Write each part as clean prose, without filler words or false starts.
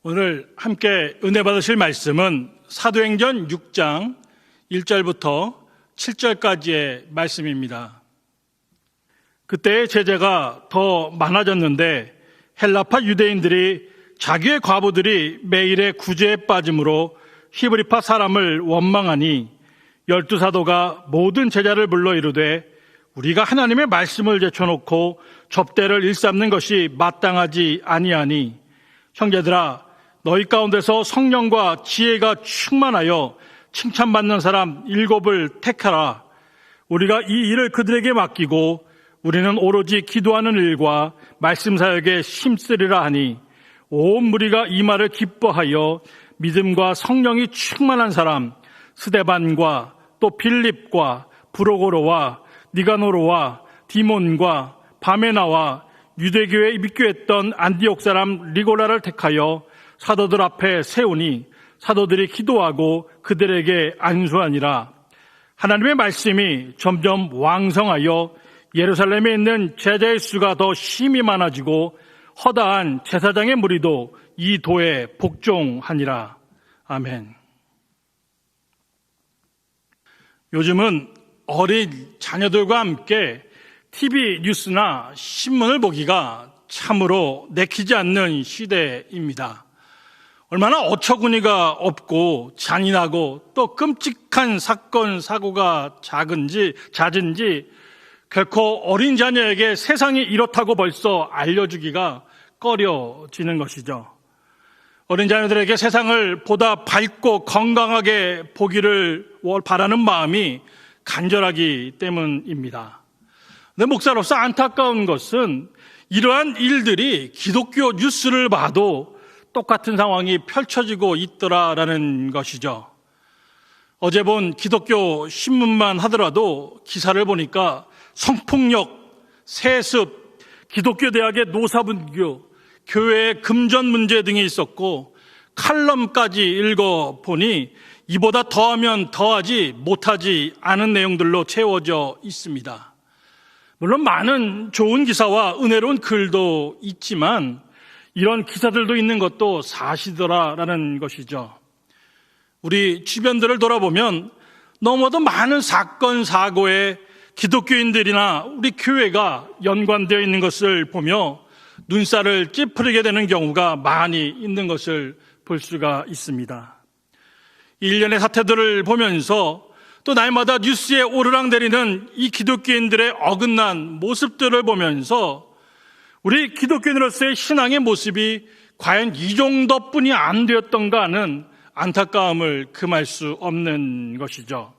오늘 함께 은혜 받으실 말씀은 사도행전 6장 1절부터 7절까지의 말씀입니다. 그때의 제자가 더 많아졌는데 헬라파 유대인들이 자기의 과부들이 매일의 구제에 빠짐으로 히브리파 사람을 원망하니 12사도가 모든 제자를 불러 이르되 우리가 하나님의 말씀을 제쳐놓고 접대를 일삼는 것이 마땅하지 아니하니 형제들아 너희 가운데서 성령과 지혜가 충만하여 칭찬받는 사람 7을 택하라. 우리가 이 일을 그들에게 맡기고 우리는 오로지 기도하는 일과 말씀 사역에 힘쓰리라 하니 온 무리가 이 말을 기뻐하여 믿음과 성령이 충만한 사람 스데반과 또 빌립과 브로고로와 니가노로와 디몬과 바메나와 유대교에 입교했던 안디옥 사람 리고라를 택하여 사도들 앞에 세우니 사도들이 기도하고 그들에게 안수하니라. 하나님의 말씀이 점점 왕성하여 예루살렘에 있는 제자의 수가 더 심히 많아지고 허다한 제사장의 무리도 이 도에 복종하니라. 아멘. 요즘은 어린 자녀들과 함께 TV 뉴스나 신문을 보기가 참으로 내키지 않는 시대입니다. 얼마나 어처구니가 없고 잔인하고 또 끔찍한 사건, 사고가 잦은지 결코 어린 자녀에게 세상이 이렇다고 벌써 알려주기가 꺼려지는 것이죠. 어린 자녀들에게 세상을 보다 밝고 건강하게 보기를 바라는 마음이 간절하기 때문입니다. 내 목사로서 안타까운 것은 이러한 일들이 기독교 뉴스를 봐도 똑같은 상황이 펼쳐지고 있더라라는 것이죠. 어제 본 기독교 신문만 하더라도 기사를 보니까 성폭력, 세습, 기독교 대학의 노사분교, 교회의 금전 문제 등이 있었고 칼럼까지 읽어보니 이보다 더하면 더하지 못하지 않은 내용들로 채워져 있습니다. 물론 많은 좋은 기사와 은혜로운 글도 있지만 이런 기사들도 있는 것도 사실이더라라는 것이죠. 우리 주변들을 돌아보면 너무도 많은 사건, 사고에 기독교인들이나 우리 교회가 연관되어 있는 것을 보며 눈살을 찌푸리게 되는 경우가 많이 있는 것을 볼 수가 있습니다. 일련의 사태들을 보면서 또 날마다 뉴스에 오르락내리는 이 기독교인들의 어긋난 모습들을 보면서 우리 기독교인으로서의 신앙의 모습이 과연 이 정도뿐이 안 되었던가 하는 안타까움을 금할 수 없는 것이죠.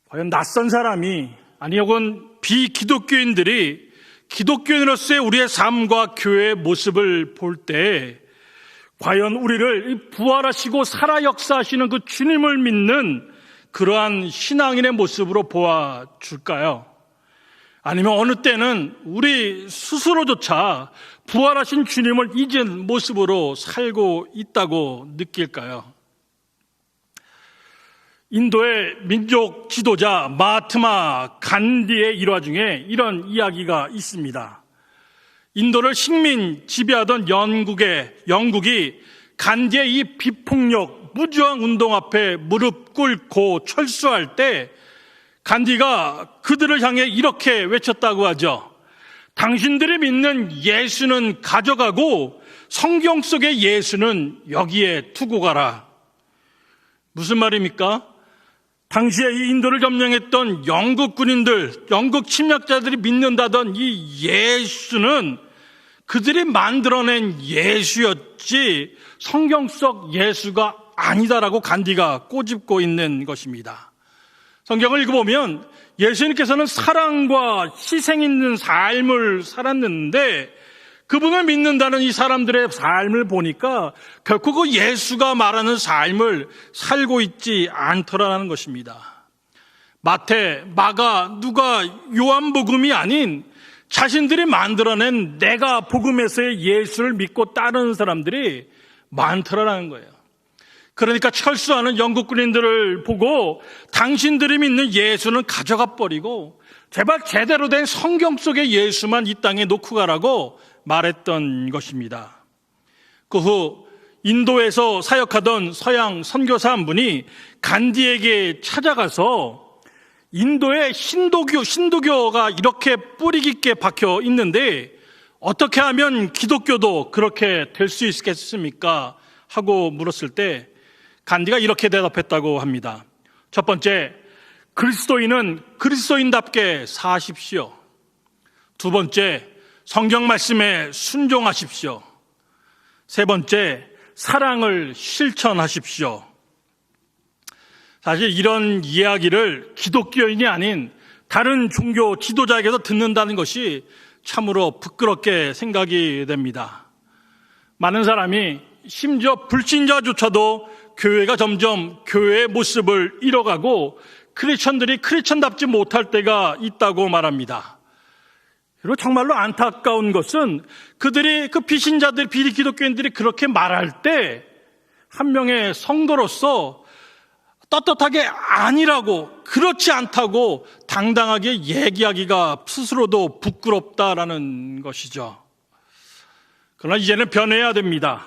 과연 낯선 사람이 아니 혹은 비기독교인들이 기독교인으로서의 우리의 삶과 교회의 모습을 볼 때 과연 우리를 부활하시고 살아 역사하시는 그 주님을 믿는 그러한 신앙인의 모습으로 보아줄까요? 아니면 어느 때는 우리 스스로조차 부활하신 주님을 잊은 모습으로 살고 있다고 느낄까요? 인도의 민족 지도자 마하트마 간디의 일화 중에 이런 이야기가 있습니다. 인도를 식민 지배하던 영국이 간디의 이 비폭력 무저항 운동 앞에 무릎 꿇고 철수할 때 간디가 그들을 향해 이렇게 외쳤다고 하죠. 당신들이 믿는 예수는 가져가고 성경 속의 예수는 여기에 두고 가라. 무슨 말입니까? 당시에 이 인도를 점령했던 영국 군인들, 영국 침략자들이 믿는다던 이 예수는 그들이 만들어낸 예수였지 성경 속 예수가 아니다라고 간디가 꼬집고 있는 것입니다. 성경을 읽어보면 예수님께서는 사랑과 희생 있는 삶을 살았는데 그분을 믿는다는 이 사람들의 삶을 보니까 결코 그 예수가 말하는 삶을 살고 있지 않더라는 것입니다. 마태, 마가, 누가, 요한복음이 아닌 자신들이 만들어낸 내가 복음에서의 예수를 믿고 따르는 사람들이 많더라는 거예요. 그러니까 철수하는 영국 군인들을 보고 당신들이 믿는 예수는 가져가 버리고 제발 제대로 된 성경 속의 예수만 이 땅에 놓고 가라고 말했던 것입니다. 그 후 인도에서 사역하던 서양 선교사 한 분이 간디에게 찾아가서 인도에 신도교가 이렇게 뿌리 깊게 박혀 있는데 어떻게 하면 기독교도 그렇게 될 수 있겠습니까? 하고 물었을 때 간디가 이렇게 대답했다고 합니다. 첫 번째, 그리스도인은 그리스도인답게 사십시오. 두 번째, 성경 말씀에 순종하십시오. 세 번째, 사랑을 실천하십시오. 사실 이런 이야기를 기독교인이 아닌 다른 종교 지도자에게서 듣는다는 것이 참으로 부끄럽게 생각이 됩니다. 많은 사람이 심지어 불신자조차도 교회가 점점 교회의 모습을 잃어가고 크리스천들이 크리스천답지 못할 때가 있다고 말합니다. 그리고 정말로 안타까운 것은 그들이 그 비신자들, 비기독교인들이 그렇게 말할 때 한 명의 성도로서 떳떳하게 아니라고, 그렇지 않다고 당당하게 얘기하기가 스스로도 부끄럽다라는 것이죠. 그러나 이제는 변해야 됩니다.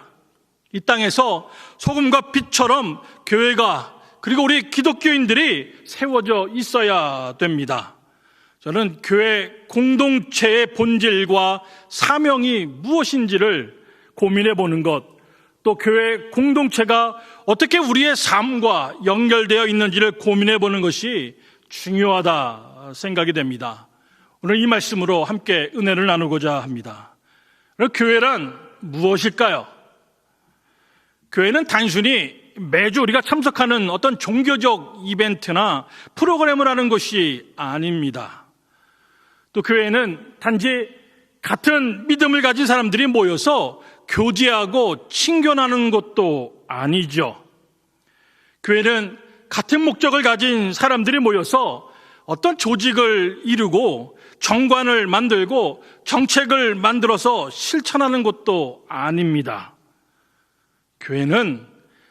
이 땅에서 소금과 빛처럼 교회가, 그리고 우리 기독교인들이 세워져 있어야 됩니다. 저는 교회 공동체의 본질과 사명이 무엇인지를 고민해 보는 것, 또 교회 공동체가 어떻게 우리의 삶과 연결되어 있는지를 고민해 보는 것이 중요하다 생각이 됩니다. 오늘 이 말씀으로 함께 은혜를 나누고자 합니다. 교회란 무엇일까요? 교회는 단순히 매주 우리가 참석하는 어떤 종교적 이벤트나 프로그램을 하는 것이 아닙니다. 또 교회는 단지 같은 믿음을 가진 사람들이 모여서 교제하고 친교하는 것도 아니죠. 교회는 같은 목적을 가진 사람들이 모여서 어떤 조직을 이루고 정관을 만들고 정책을 만들어서 실천하는 것도 아닙니다. 교회는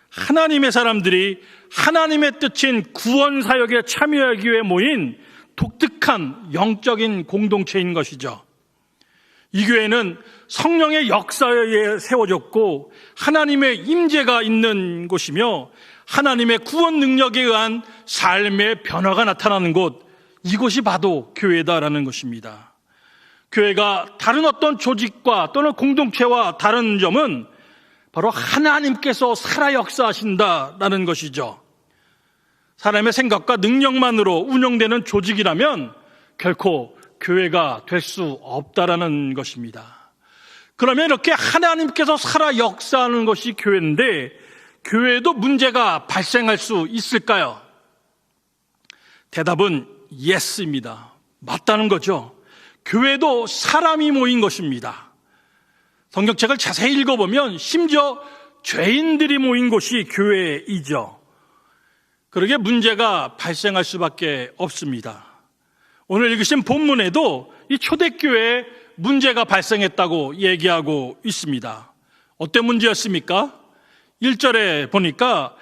하나님의 사람들이 하나님의 뜻인 구원 사역에 참여하기 위해 모인 독특한 영적인 공동체인 것이죠. 이 교회는 성령의 역사에 세워졌고 하나님의 임재가 있는 곳이며 하나님의 구원 능력에 의한 삶의 변화가 나타나는 곳, 이곳이 바로 교회다라는 것입니다. 교회가 다른 어떤 조직과 또는 공동체와 다른 점은 바로 하나님께서 살아 역사하신다라는 것이죠. 사람의 생각과 능력만으로 운영되는 조직이라면 결코 교회가 될 수 없다라는 것입니다. 그러면 이렇게 하나님께서 살아 역사하는 것이 교회인데 교회에도 문제가 발생할 수 있을까요? 대답은 예스입니다. 맞다는 거죠. 교회도 사람이 모인 것입니다. 성경책을 자세히 읽어보면 심지어 죄인들이 모인 곳이 교회이죠. 그러게 문제가 발생할 수밖에 없습니다. 오늘 읽으신 본문에도 이 초대교회에 문제가 발생했다고 얘기하고 있습니다. 어떤 문제였습니까? 1절에 보니까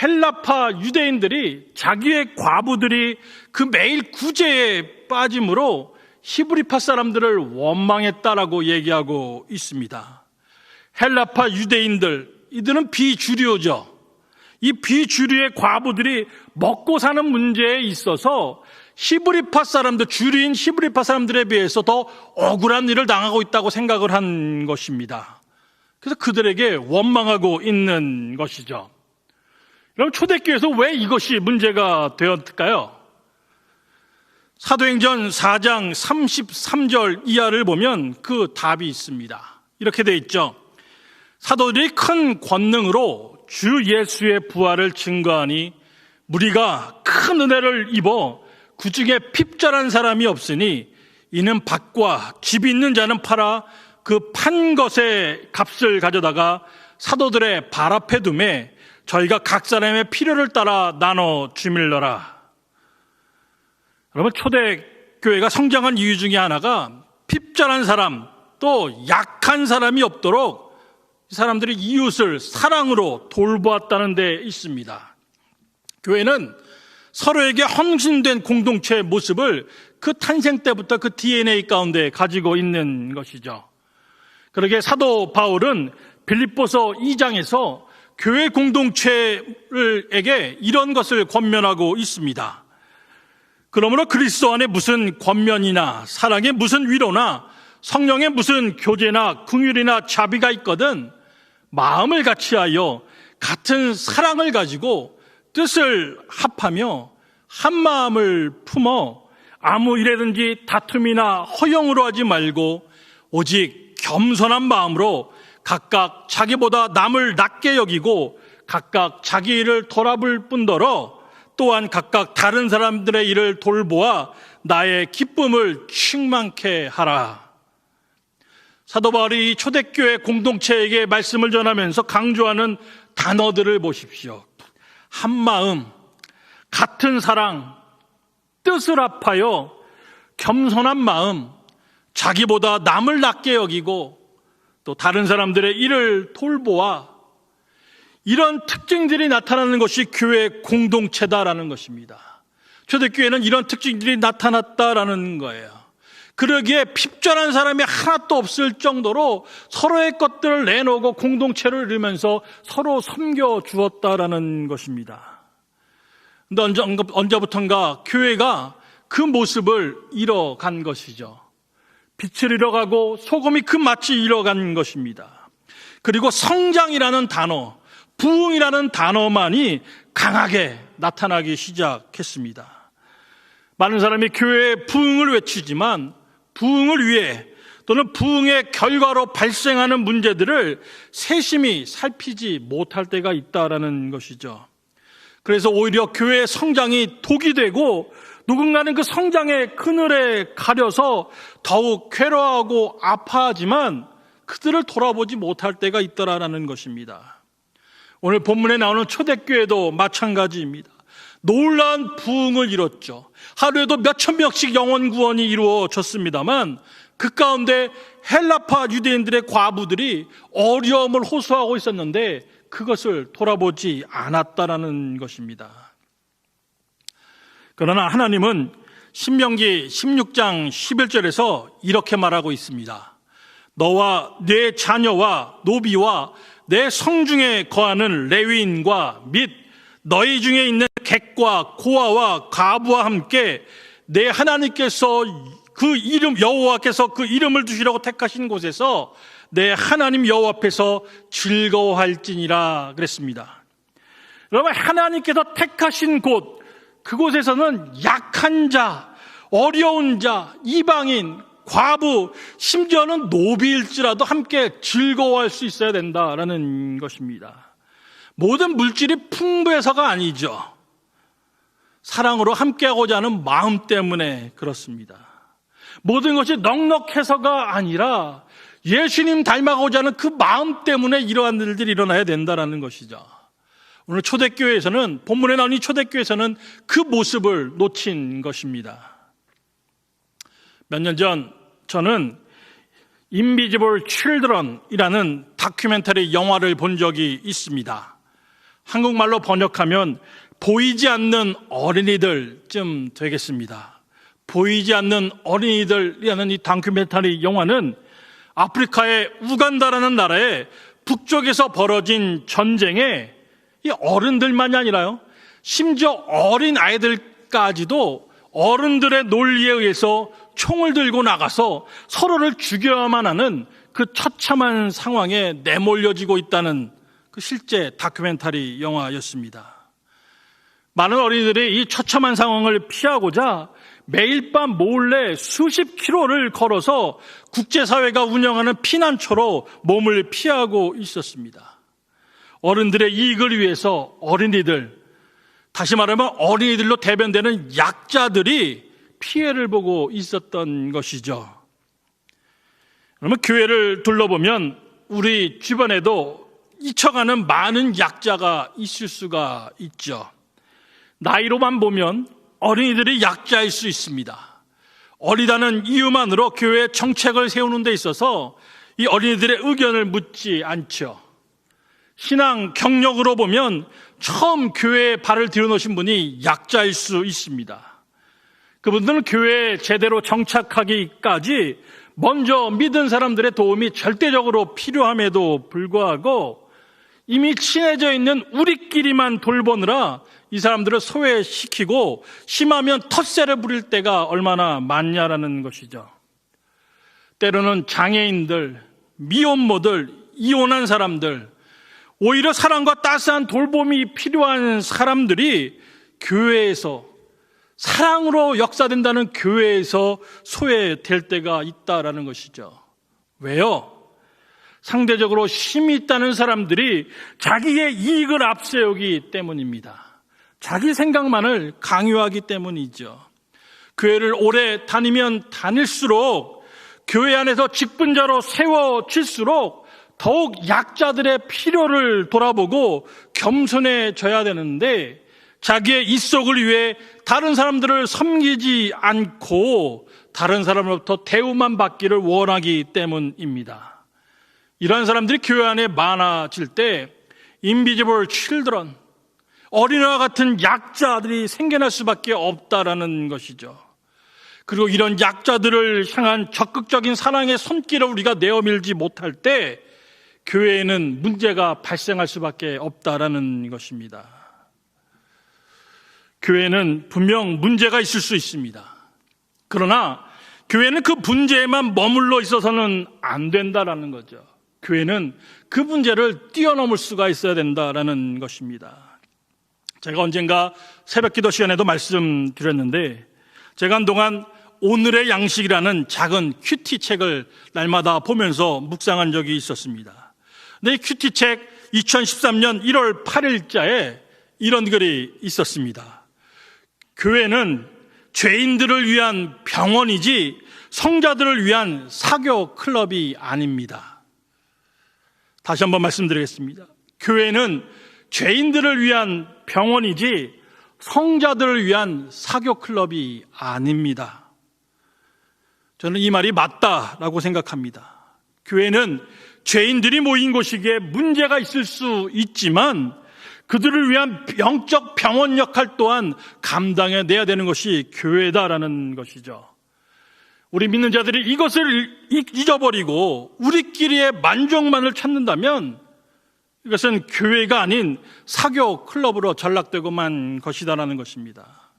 헬라파 유대인들이 자기의 과부들이 그 매일 구제에 빠짐으로 히브리파 사람들을 원망했다라고 얘기하고 있습니다. 헬라파 유대인들, 이들은 비주류죠. 이 비주류의 과부들이 먹고 사는 문제에 있어서 히브리파 사람들, 주류인 히브리파 사람들에 비해서 더 억울한 일을 당하고 있다고 생각을 한 것입니다. 그래서 그들에게 원망하고 있는 것이죠. 그럼 초대교회에서 왜 이것이 문제가 되었을까요? 사도행전 4장 33절 이하를 보면 그 답이 있습니다. 이렇게 되어 있죠. 사도들이 큰 권능으로 주 예수의 부활을 증거하니 무리가 큰 은혜를 입어 그 중에 핍절한 사람이 없으니 이는 밭과 집이 있는 자는 팔아 그 판 것의 값을 가져다가 사도들의 발 앞에 두매 저희가 각 사람의 필요를 따라 나눠 주밀러라. 여러분, 초대교회가 성장한 이유 중에 하나가 핍절한 사람, 또 약한 사람이 없도록 이 사람들이 이웃을 사랑으로 돌보았다는 데 있습니다. 교회는 서로에게 헌신된 공동체의 모습을 그 탄생 때부터 그 DNA 가운데 가지고 있는 것이죠. 그러게 사도 바울은 빌립보서 2장에서 교회 공동체에게 이런 것을 권면하고 있습니다. 그러므로 그리스도 안에 무슨 권면이나 사랑에 무슨 위로나 성령의 무슨 교제나 긍휼이나 자비가 있거든 마음을 같이하여 같은 사랑을 가지고 뜻을 합하며 한 마음을 품어 아무 일에든지 다툼이나 허영으로 하지 말고 오직 겸손한 마음으로 각각 자기보다 남을 낮게 여기고 각각 자기 일을 돌아볼 뿐더러 또한 각각 다른 사람들의 일을 돌보아 나의 기쁨을 충만케 하라. 사도 바울이 초대교회 공동체에게 말씀을 전하면서 강조하는 단어들을 보십시오. 한 마음, 같은 사랑, 뜻을 합하여 겸손한 마음, 자기보다 남을 낮게 여기고 또 다른 사람들의 일을 돌보아, 이런 특징들이 나타나는 것이 교회 공동체다라는 것입니다. 초대교회는 이런 특징들이 나타났다라는 거예요. 그러기에 핍절한 사람이 하나도 없을 정도로 서로의 것들을 내놓고 공동체를 이루면서 서로 섬겨주었다라는 것입니다. 그런데 언제부턴가 교회가 그 모습을 잃어간 것이죠. 빛을 잃어가고 소금이 그 맛을 잃어간 것입니다. 그리고 성장이라는 단어, 부흥이라는 단어만이 강하게 나타나기 시작했습니다. 많은 사람이 교회의 부흥을 외치지만 부흥을 위해 또는 부흥의 결과로 발생하는 문제들을 세심히 살피지 못할 때가 있다라는 것이죠. 그래서 오히려 교회의 성장이 독이 되고 누군가는 그 성장의 그늘에 가려서 더욱 괴로워하고 아파하지만 그들을 돌아보지 못할 때가 있더라라는 것입니다. 오늘 본문에 나오는 초대교회도 마찬가지입니다. 놀라운 부흥을 이뤘죠. 하루에도 몇천 명씩 영혼 구원이 이루어졌습니다만 그 가운데 헬라파 유대인들의 과부들이 어려움을 호소하고 있었는데 그것을 돌아보지 않았다라는 것입니다. 그러나 하나님은 신명기 16장 11절에서 이렇게 말하고 있습니다. 너와 네 자녀와 노비와 내 성중에 거하는 레위인과 및 너희 중에 있는 객과 고아와 가부와 함께 내 하나님께서 그 이름 여호와께서 그 이름을 두시라고 택하신 곳에서 내 하나님 여호와 앞에서 즐거워할지니라 그랬습니다. 여러분, 하나님께서 택하신 곳, 그곳에서는 약한 자, 어려운 자, 이방인, 과부, 심지어는 노비일지라도 함께 즐거워할 수 있어야 된다라는 것입니다. 모든 물질이 풍부해서가 아니죠. 사랑으로 함께하고자 하는 마음 때문에 그렇습니다. 모든 것이 넉넉해서가 아니라 예수님 닮아가고자 하는 그 마음 때문에 이러한 일들이 일어나야 된다는 것이죠. 오늘 초대교회에서는, 본문에 나온 이 초대교회에서는 그 모습을 놓친 것입니다. 몇 년 전 저는 Invisible Children이라는 다큐멘터리 영화를 본 적이 있습니다. 한국말로 번역하면 보이지 않는 어린이들쯤 되겠습니다. 보이지 않는 어린이들이라는 이 다큐멘터리 영화는 아프리카의 우간다라는 나라의 북쪽에서 벌어진 전쟁에 이 어른들만이 아니라요, 심지어 어린 아이들까지도 어른들의 논리에 의해서 총을 들고 나가서 서로를 죽여야만 하는 그 처참한 상황에 내몰려지고 있다는 그 실제 다큐멘터리 영화였습니다. 많은 어린이들이 이 처참한 상황을 피하고자 매일 밤 몰래 수십 킬로를 걸어서 국제사회가 운영하는 피난처로 몸을 피하고 있었습니다. 어른들의 이익을 위해서 어린이들, 다시 말하면 어린이들로 대변되는 약자들이 피해를 보고 있었던 것이죠. 그러면 교회를 둘러보면 우리 주변에도 잊혀가는 많은 약자가 있을 수가 있죠. 나이로만 보면 어린이들이 약자일 수 있습니다. 어리다는 이유만으로 교회 정책을 세우는 데 있어서 이 어린이들의 의견을 묻지 않죠. 신앙 경력으로 보면 처음 교회에 발을 들여놓으신 분이 약자일 수 있습니다. 그분들은 교회에 제대로 정착하기까지 먼저 믿은 사람들의 도움이 절대적으로 필요함에도 불구하고 이미 친해져 있는 우리끼리만 돌보느라 이 사람들을 소외시키고 심하면 텃세를 부릴 때가 얼마나 많냐라는 것이죠. 때로는 장애인들, 미혼모들, 이혼한 사람들, 오히려 사랑과 따스한 돌봄이 필요한 사람들이 교회에서, 사랑으로 역사된다는 교회에서 소외될 때가 있다라는 것이죠. 왜요? 상대적으로 힘이 있다는 사람들이 자기의 이익을 앞세우기 때문입니다. 자기 생각만을 강요하기 때문이죠. 교회를 오래 다니면 다닐수록, 교회 안에서 직분자로 세워질수록 더욱 약자들의 필요를 돌아보고 겸손해져야 되는데, 자기의 입속을 위해 다른 사람들을 섬기지 않고 다른 사람으로부터 대우만 받기를 원하기 때문입니다. 이러한 사람들이 교회 안에 많아질 때 인비지블 칠드런, 어린아이와 같은 약자들이 생겨날 수밖에 없다라는 것이죠. 그리고 이런 약자들을 향한 적극적인 사랑의 손길을 우리가 내어밀지 못할 때 교회에는 문제가 발생할 수밖에 없다라는 것입니다. 교회는 분명 문제가 있을 수 있습니다. 그러나 교회는 그 문제에만 머물러 있어서는 안 된다라는 거죠. 교회는 그 문제를 뛰어넘을 수가 있어야 된다라는 것입니다. 제가 언젠가 새벽기도 시간에도 말씀드렸는데, 제가 한동안 오늘의 양식이라는 작은 큐티 책을 날마다 보면서 묵상한 적이 있었습니다. 근데 이 큐티 책 2013년 1월 8일자에 이런 글이 있었습니다. 교회는 죄인들을 위한 병원이지 성자들을 위한 사교 클럽이 아닙니다. 다시 한번 말씀드리겠습니다. 교회는 죄인들을 위한 병원이지 성자들을 위한 사교 클럽이 아닙니다. 저는 이 말이 맞다라고 생각합니다. 교회는 죄인들이 모인 곳이기에 문제가 있을 수 있지만 그들을 위한 영적 병원 역할 또한 감당해내야 되는 것이 교회다라는 것이죠. 우리 믿는 자들이 이것을 잊어버리고 우리끼리의 만족만을 찾는다면 이것은 교회가 아닌 사교 클럽으로 전락되고만 것이다라는 것입니다.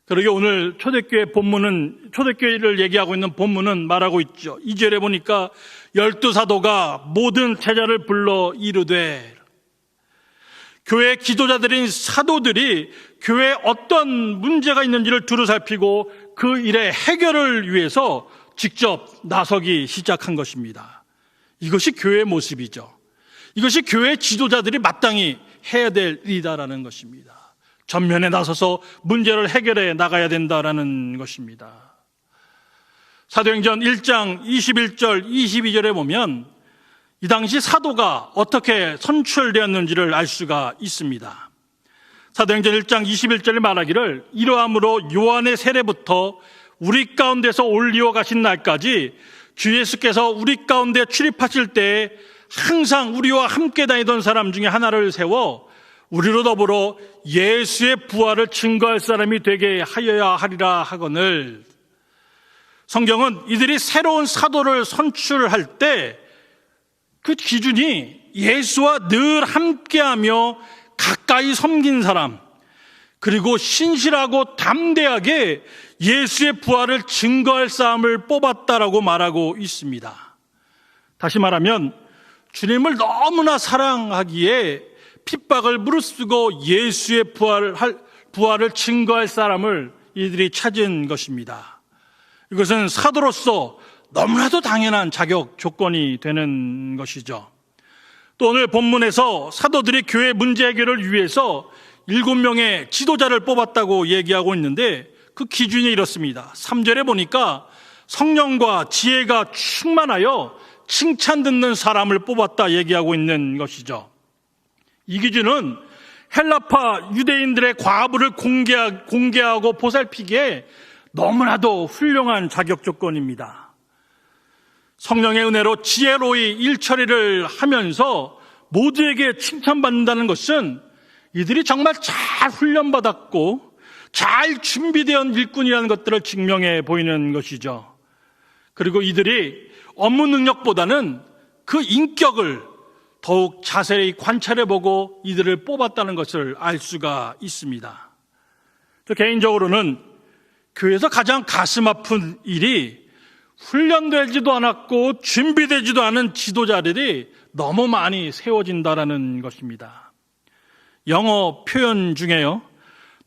그러게 오늘 초대교회를 얘기하고 있는 본문은 말하고 있죠. 2절에 보니까 12사도가 모든 제자를 불러 이르되, 교회 기도자들인 사도들이 교회에 어떤 문제가 있는지를 두루 살피고 그 일의 해결을 위해서 직접 나서기 시작한 것입니다. 이것이 교회의 모습이죠. 이것이 교회 지도자들이 마땅히 해야 될 일이다라는 것입니다. 전면에 나서서 문제를 해결해 나가야 된다라는 것입니다. 사도행전 1장 21절 22절에 보면 이 당시 사도가 어떻게 선출되었는지를 알 수가 있습니다. 사도행전 1장 21절에 말하기를, 이러함으로 요한의 세례부터 우리 가운데서 올리어 가신 날까지 주 예수께서 우리 가운데 출입하실 때에 항상 우리와 함께 다니던 사람 중에 하나를 세워 우리로 더불어 예수의 부활을 증거할 사람이 되게 하여야 하리라 하거늘. 성경은 이들이 새로운 사도를 선출할 때 그 기준이 예수와 늘 함께하며 가까이 섬긴 사람, 그리고 신실하고 담대하게 예수의 부활을 증거할 사람을 뽑았다라고 말하고 있습니다. 다시 말하면 주님을 너무나 사랑하기에 핍박을 무릅쓰고 예수의 부활을 증거할 사람을 이들이 찾은 것입니다. 이것은 사도로서 너무나도 당연한 자격 조건이 되는 것이죠. 또 오늘 본문에서 사도들이 교회 문제 해결을 위해서 7명의 지도자를 뽑았다고 얘기하고 있는데 그 기준이 이렇습니다. 3절에 보니까 성령과 지혜가 충만하여 칭찬 듣는 사람을 뽑았다 얘기하고 있는 것이죠. 이 기준은 헬라파 유대인들의 과부를 공개하고 보살피기에 너무나도 훌륭한 자격 조건입니다. 성령의 은혜로 지혜로이 일처리를 하면서 모두에게 칭찬받는다는 것은 이들이 정말 잘 훈련받았고 잘 준비된 일꾼이라는 것들을 증명해 보이는 것이죠. 그리고 이들이 업무 능력보다는 그 인격을 더욱 자세히 관찰해보고 이들을 뽑았다는 것을 알 수가 있습니다. 저 개인적으로는 교회에서 가장 가슴 아픈 일이 훈련되지도 않았고 준비되지도 않은 지도자들이 너무 많이 세워진다는 것입니다. 영어 표현 중에요,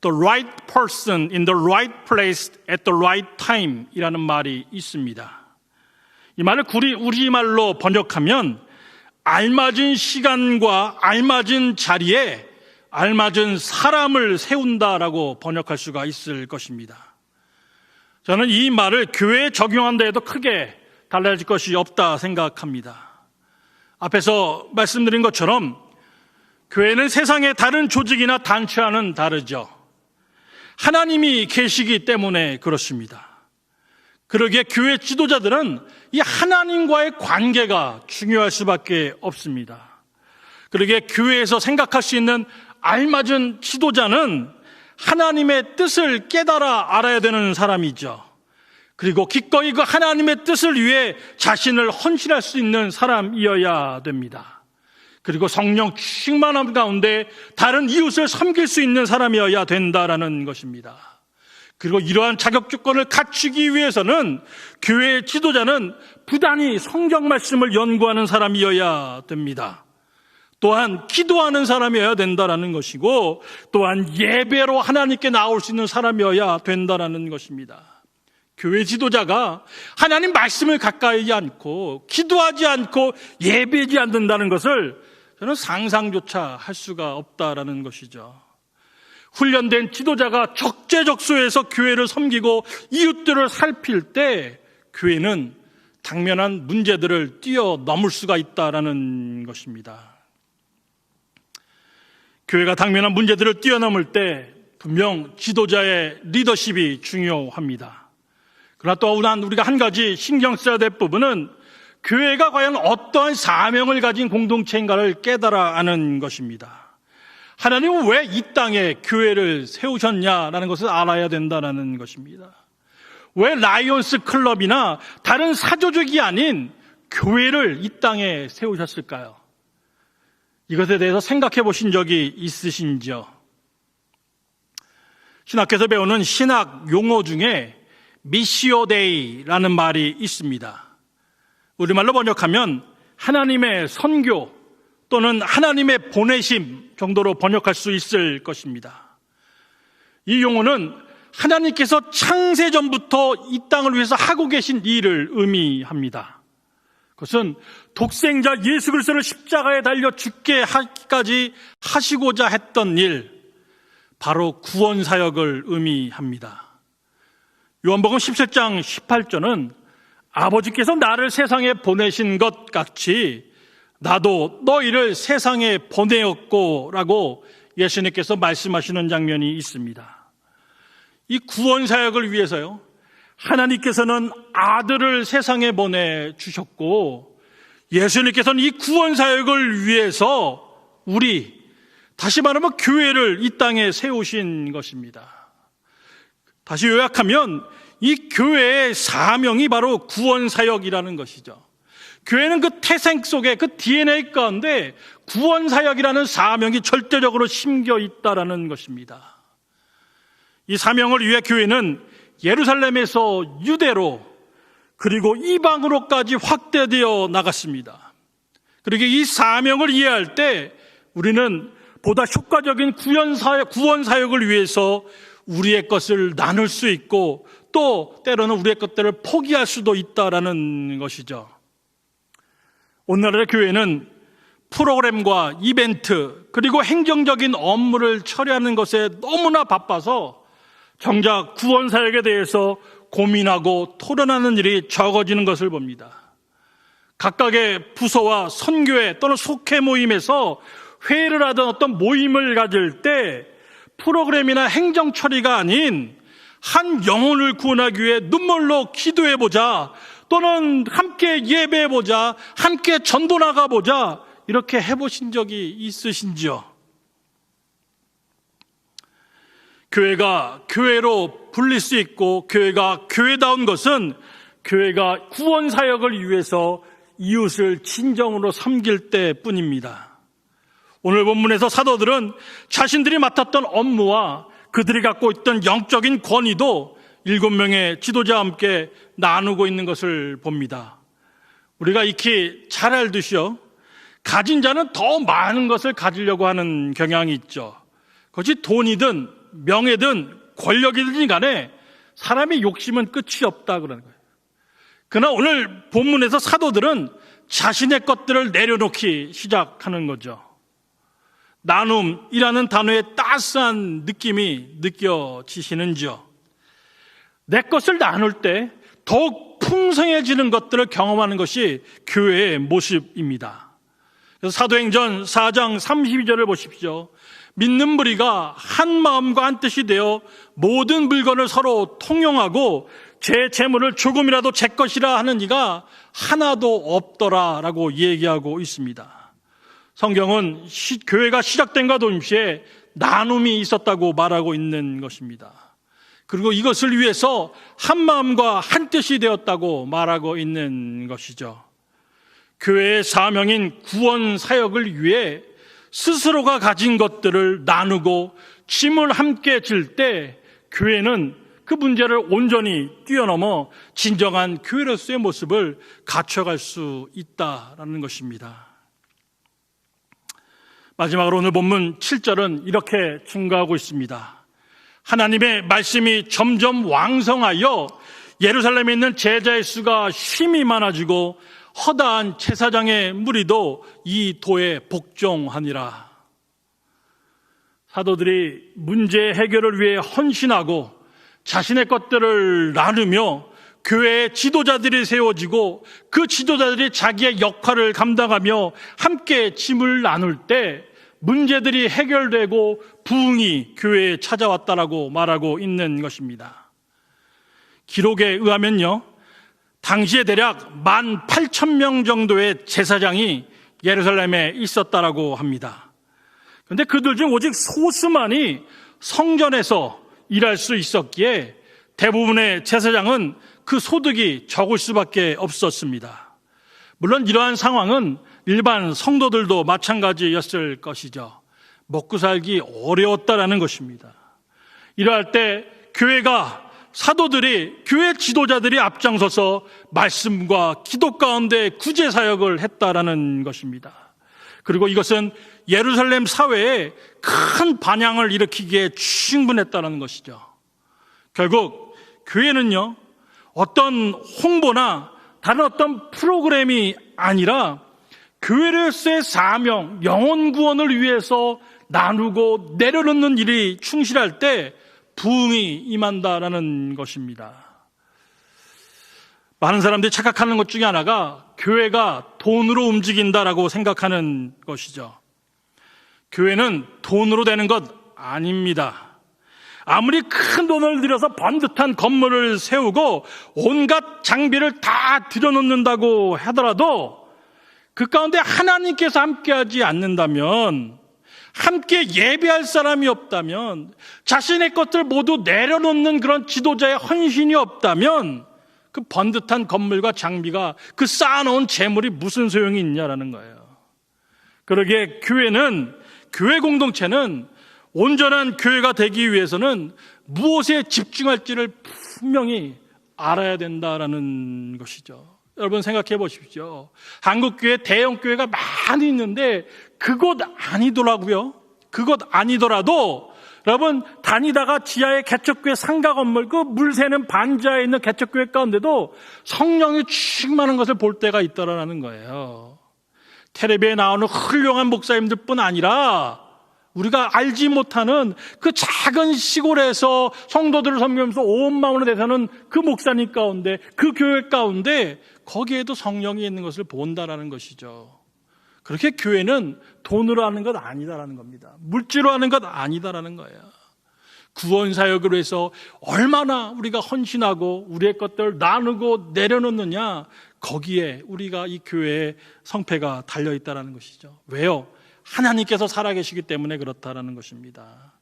The right person in the right place at the right time 이라는 말이 있습니다. 이 말을 우리말로 번역하면 알맞은 시간과 알맞은 자리에 알맞은 사람을 세운다라고 번역할 수가 있을 것입니다. 저는 이 말을 교회에 적용한다 해도 크게 달라질 것이 없다 생각합니다. 앞에서 말씀드린 것처럼 교회는 세상의 다른 조직이나 단체와는 다르죠. 하나님이 계시기 때문에 그렇습니다. 그러기에 교회 지도자들은 이 하나님과의 관계가 중요할 수밖에 없습니다. 그러기에 교회에서 생각할 수 있는 알맞은 지도자는 하나님의 뜻을 깨달아 알아야 되는 사람이죠. 그리고 기꺼이 그 하나님의 뜻을 위해 자신을 헌신할 수 있는 사람이어야 됩니다. 그리고 성령 충만함 가운데 다른 이웃을 섬길 수 있는 사람이어야 된다라는 것입니다. 그리고 이러한 자격 조건을 갖추기 위해서는 교회의 지도자는 부단히 성경 말씀을 연구하는 사람이어야 됩니다. 또한 기도하는 사람이어야 된다라는 것이고, 또한 예배로 하나님께 나올 수 있는 사람이어야 된다라는 것입니다. 교회 지도자가 하나님 말씀을 가까이 않고 기도하지 않고 예배하지 않는다는 것을 저는 상상조차 할 수가 없다라는 것이죠. 훈련된 지도자가 적재적소에서 교회를 섬기고 이웃들을 살필 때 교회는 당면한 문제들을 뛰어넘을 수가 있다라는 것입니다. 교회가 당면한 문제들을 뛰어넘을 때 분명 지도자의 리더십이 중요합니다. 그러나 또한 우리가 한 가지 신경 써야 될 부분은 교회가 과연 어떠한 사명을 가진 공동체인가를 깨달아 아는 것입니다. 하나님은 왜 이 땅에 교회를 세우셨냐라는 것을 알아야 된다는 것입니다. 왜 라이온스 클럽이나 다른 사조직이 아닌 교회를 이 땅에 세우셨을까요? 이것에 대해서 생각해 보신 적이 있으신지요? 신학교에서 배우는 신학 용어 중에 미시오 데이라는 말이 있습니다. 우리말로 번역하면 하나님의 선교 또는 하나님의 보내심 정도로 번역할 수 있을 것입니다. 이 용어는 하나님께서 창세전부터 이 땅을 위해서 하고 계신 일을 의미합니다. 그것은 독생자 예수 그리스도를 십자가에 달려 죽게 하기까지 하시고자 했던 일, 바로 구원사역을 의미합니다. 요한복음 17장 18절은 아버지께서 나를 세상에 보내신 것 같이 나도 너희를 세상에 보내었고 라고 예수님께서 말씀하시는 장면이 있습니다. 이 구원사역을 위해서요, 하나님께서는 아들을 세상에 보내주셨고 예수님께서는 이 구원사역을 위해서 다시 말하면 교회를 이 땅에 세우신 것입니다. 다시 요약하면 이 교회의 사명이 바로 구원사역이라는 것이죠. 교회는 그 태생 속에 그 DNA 가운데 구원사역이라는 사명이 절대적으로 심겨 있다는 것입니다. 이 사명을 위해 교회는 예루살렘에서 유대로 그리고 이방으로까지 확대되어 나갔습니다. 그리고 이 사명을 이해할 때 우리는 보다 효과적인 구원사역을 위해서 우리의 것을 나눌 수 있고 또 때로는 우리의 것들을 포기할 수도 있다는 것이죠. 오늘날의 교회는 프로그램과 이벤트 그리고 행정적인 업무를 처리하는 것에 너무나 바빠서 정작 구원사역에 대해서 고민하고 토론하는 일이 적어지는 것을 봅니다. 각각의 부서와 선교회 또는 속회 모임에서 회의를 하던 어떤 모임을 가질 때 프로그램이나 행정 처리가 아닌 한 영혼을 구원하기 위해 눈물로 기도해보자 또는 함께 예배해보자, 함께 전도 나가보자, 이렇게 해보신 적이 있으신지요? 교회가 교회로 불릴 수 있고 교회가 교회다운 것은 교회가 구원 사역을 위해서 이웃을 진정으로 섬길 때뿐입니다. 오늘 본문에서 사도들은 자신들이 맡았던 업무와 그들이 갖고 있던 영적인 권위도 7명의 지도자와 함께 나누고 있는 것을 봅니다. 우리가 익히 잘 알듯이요, 가진 자는 더 많은 것을 가지려고 하는 경향이 있죠. 그것이 돈이든 명예든 권력이든 간에 사람의 욕심은 끝이 없다 그러는 거예요. 그러나 오늘 본문에서 사도들은 자신의 것들을 내려놓기 시작하는 거죠. 나눔이라는 단어의 따스한 느낌이 느껴지시는지요? 내 것을 나눌 때 더욱 풍성해지는 것들을 경험하는 것이 교회의 모습입니다. 그래서 사도행전 4장 32절을 보십시오. 믿는 무리가 한 마음과 한 뜻이 되어 모든 물건을 서로 통용하고 제 재물을 조금이라도 제 것이라 하는 이가 하나도 없더라라고 얘기하고 있습니다. 성경은 교회가 시작된과 동시에 나눔이 있었다고 말하고 있는 것입니다. 그리고 이것을 위해서 한 마음과 한 뜻이 되었다고 말하고 있는 것이죠. 교회의 사명인 구원 사역을 위해 스스로가 가진 것들을 나누고 짐을 함께 질 때 교회는 그 문제를 온전히 뛰어넘어 진정한 교회로서의 모습을 갖춰갈 수 있다라는 것입니다. 마지막으로 오늘 본문 7절은 이렇게 증거하고 있습니다. 하나님의 말씀이 점점 왕성하여 예루살렘에 있는 제자의 수가 심히 많아지고 허다한 제사장의 무리도 이 도에 복종하니라. 사도들이 문제 해결을 위해 헌신하고 자신의 것들을 나누며 교회의 지도자들이 세워지고 그 지도자들이 자기의 역할을 감당하며 함께 짐을 나눌 때 문제들이 해결되고 부흥이 교회에 찾아왔다라고 말하고 있는 것입니다. 기록에 의하면요, 당시에 대략 18,000명 정도의 제사장이 예루살렘에 있었다라고 합니다. 그런데 그들 중 오직 소수만이 성전에서 일할 수 있었기에 대부분의 제사장은 그 소득이 적을 수밖에 없었습니다. 물론 이러한 상황은 일반 성도들도 마찬가지였을 것이죠. 먹고 살기 어려웠다라는 것입니다. 이러할 때 교회가 사도들이 교회 지도자들이 앞장서서 말씀과 기도 가운데 구제 사역을 했다라는 것입니다. 그리고 이것은 예루살렘 사회에 큰 반향을 일으키기에 충분했다는 것이죠. 결국 교회는요, 어떤 홍보나 다른 어떤 프로그램이 아니라 교회로서의 사명, 영혼 구원을 위해서 나누고 내려놓는 일이 충실할 때 부흥이 임한다라는 것입니다. 많은 사람들이 착각하는 것 중에 하나가 교회가 돈으로 움직인다라고 생각하는 것이죠. 교회는 돈으로 되는 것 아닙니다. 아무리 큰 돈을 들여서 번듯한 건물을 세우고 온갖 장비를 다 들여놓는다고 하더라도 그 가운데 하나님께서 함께하지 않는다면, 함께 예배할 사람이 없다면, 자신의 것들 모두 내려놓는 그런 지도자의 헌신이 없다면 그 번듯한 건물과 장비가, 그 쌓아놓은 재물이 무슨 소용이 있냐라는 거예요. 그러기에 교회 공동체는 온전한 교회가 되기 위해서는 무엇에 집중할지를 분명히 알아야 된다라는 것이죠. 여러분 생각해 보십시오. 한국교회 대형교회가 많이 있는데 그곳 아니더라고요. 그곳 아니더라도 여러분 다니다가 지하의 개척교회 상가 건물, 그 물 새는 반지하에 있는 개척교회 가운데도 성령이 충만한 것을 볼 때가 있다라는 거예요. 텔레비에 나오는 훌륭한 목사님들뿐 아니라 우리가 알지 못하는 그 작은 시골에서 성도들을 섬기면서 온 마음으로 대사는 그 목사님 가운데, 그 교회 가운데 거기에도 성령이 있는 것을 본다라는 것이죠. 그렇게 교회는 돈으로 하는 것 아니다라는 겁니다. 물질로 하는 것 아니다라는 거예요. 구원 사역으로 해서 얼마나 우리가 헌신하고 우리의 것들을 나누고 내려놓느냐, 거기에 우리가 이 교회의 성패가 달려있다라는 것이죠. 왜요? 하나님께서 살아계시기 때문에 그렇다라는 것입니다.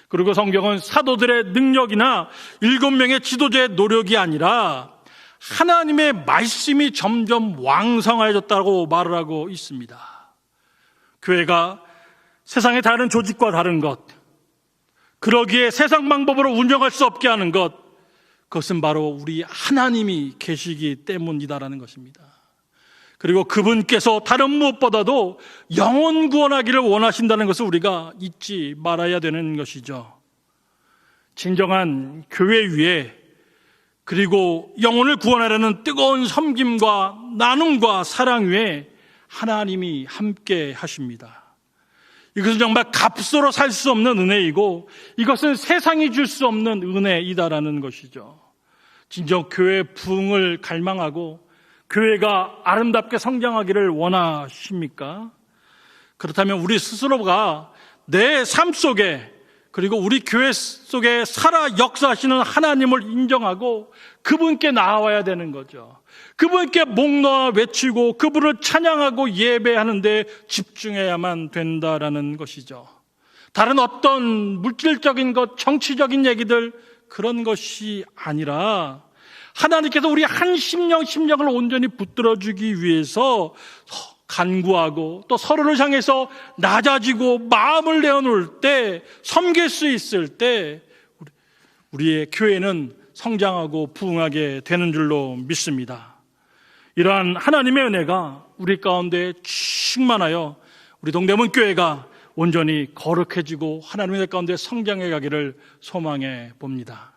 그리고 성경은 사도들의 능력이나 7명의 지도자의 노력이 아니라 하나님의 말씀이 점점 왕성해졌다고 말을 하고 있습니다. 교회가 세상의 다른 조직과 다른 것, 그러기에 세상 방법으로 운영할 수 없게 하는 것, 그것은 바로 우리 하나님이 계시기 때문이다라는 것입니다. 그리고 그분께서 다른 무엇보다도 영혼 구원하기를 원하신다는 것을 우리가 잊지 말아야 되는 것이죠. 진정한 교회 위에, 그리고 영혼을 구원하려는 뜨거운 섬김과 나눔과 사랑 위에 하나님이 함께 하십니다. 이것은 정말 값으로 살 수 없는 은혜이고, 이것은 세상이 줄 수 없는 은혜이다라는 것이죠. 진정 교회의 부흥을 갈망하고 교회가 아름답게 성장하기를 원하십니까? 그렇다면 우리 스스로가 내 삶 속에, 그리고 우리 교회 속에 살아 역사하시는 하나님을 인정하고 그분께 나아와야 되는 거죠. 그분께 목 놓아 외치고 그분을 찬양하고 예배하는 데 집중해야만 된다라는 것이죠. 다른 어떤 물질적인 것, 정치적인 얘기들, 그런 것이 아니라 하나님께서 우리 한 심령을 온전히 붙들어주기 위해서 간구하고 또 서로를 향해서 낮아지고 마음을 내어놓을 때, 섬길 수 있을 때 우리의 교회는 성장하고 부흥하게 되는 줄로 믿습니다. 이러한 하나님의 은혜가 우리 가운데 충만하여 우리 동대문 교회가 온전히 거룩해지고 하나님의 가운데 성장해 가기를 소망해 봅니다.